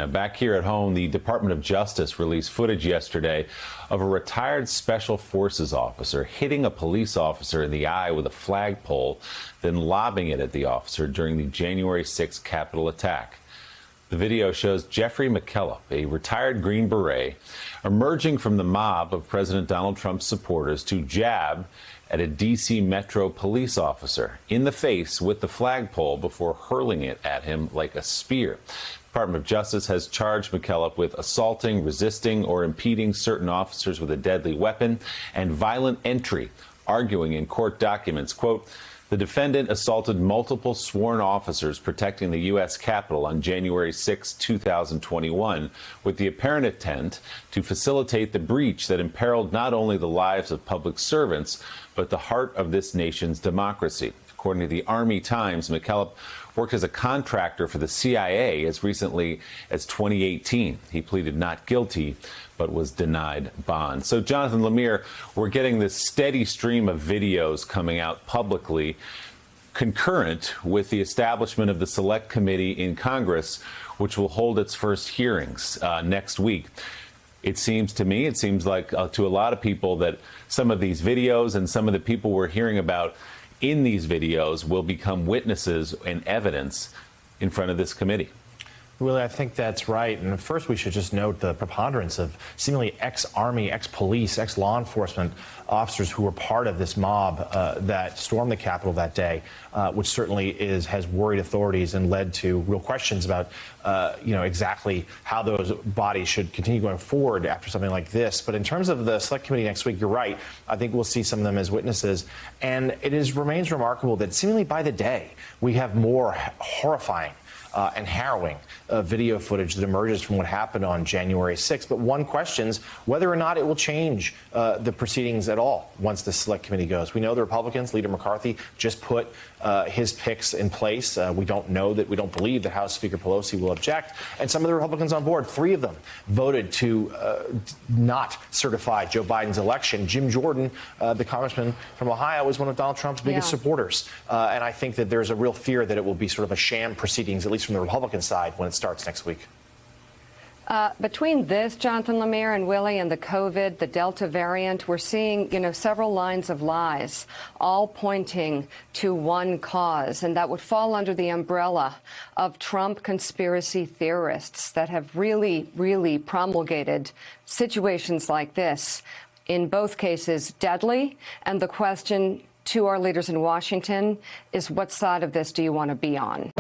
Now, back here at home, the Department of Justice released footage yesterday of a retired Special Forces officer hitting a police officer in the eye with a flagpole, then lobbing it at the officer during the January 6th Capitol attack. The video shows Jeffrey McKellop, a retired Green Beret, emerging from the mob of President Donald Trump's supporters to jab at a D.C. Metro police officer in the face with the flagpole before hurling it at him like a spear. The Department of Justice has charged McKellop with assaulting, resisting, or impeding certain officers with a deadly weapon and violent entry, arguing in court documents, quote, the defendant assaulted multiple sworn officers protecting the U.S. Capitol on January 6, 2021, with the apparent intent to facilitate the breach that imperiled not only the lives of public servants, but the heart of this nation's democracy. According to the Army Times, McKellop worked as a contractor for the CIA as recently as 2018. He pleaded not guilty, but was denied bond. So, Jonathan Lemire, we're getting this steady stream of videos coming out publicly, concurrent with the establishment of the Select Committee in Congress, which will hold its first hearings next week. It seems to me, it seems like to a lot of people that some of these videos and some of the people we're hearing about in these videos will become witnesses and evidence in front of this committee. Willie, I think that's right. And first, we should just note the preponderance of seemingly ex-Army, ex-police, ex-law enforcement officers who were part of this mob that stormed the Capitol that day, which certainly has worried authorities and led to real questions about, exactly how those bodies should continue going forward after something like this. But in terms of the Select Committee next week, you're right. I think we'll see some of them as witnesses. And it remains remarkable that seemingly by the day, we have more horrifying and harrowing video footage that emerges from what happened on January 6th. But one questions whether or not it will change the proceedings at all once the Select Committee goes. We know the Republicans, Leader McCarthy, just put his picks in place. We don't believe that House Speaker Pelosi will object. And some of the Republicans on board, 3 of them, voted to not certify Joe Biden's election. Jim Jordan, the congressman from Ohio, is one of Donald Trump's biggest supporters. And I think that there's a real fear that it will be sort of a sham proceedings, at least from the Republican side, when it starts next week. Between this, Jonathan Lemire and Willie, and the COVID, the Delta variant, we're seeing, several lines of lies, all pointing to one cause, and that would fall under the umbrella of Trump conspiracy theorists that have really, really promulgated situations like this, in both cases deadly. And the question to our leaders in Washington is, what side of this do you want to be on?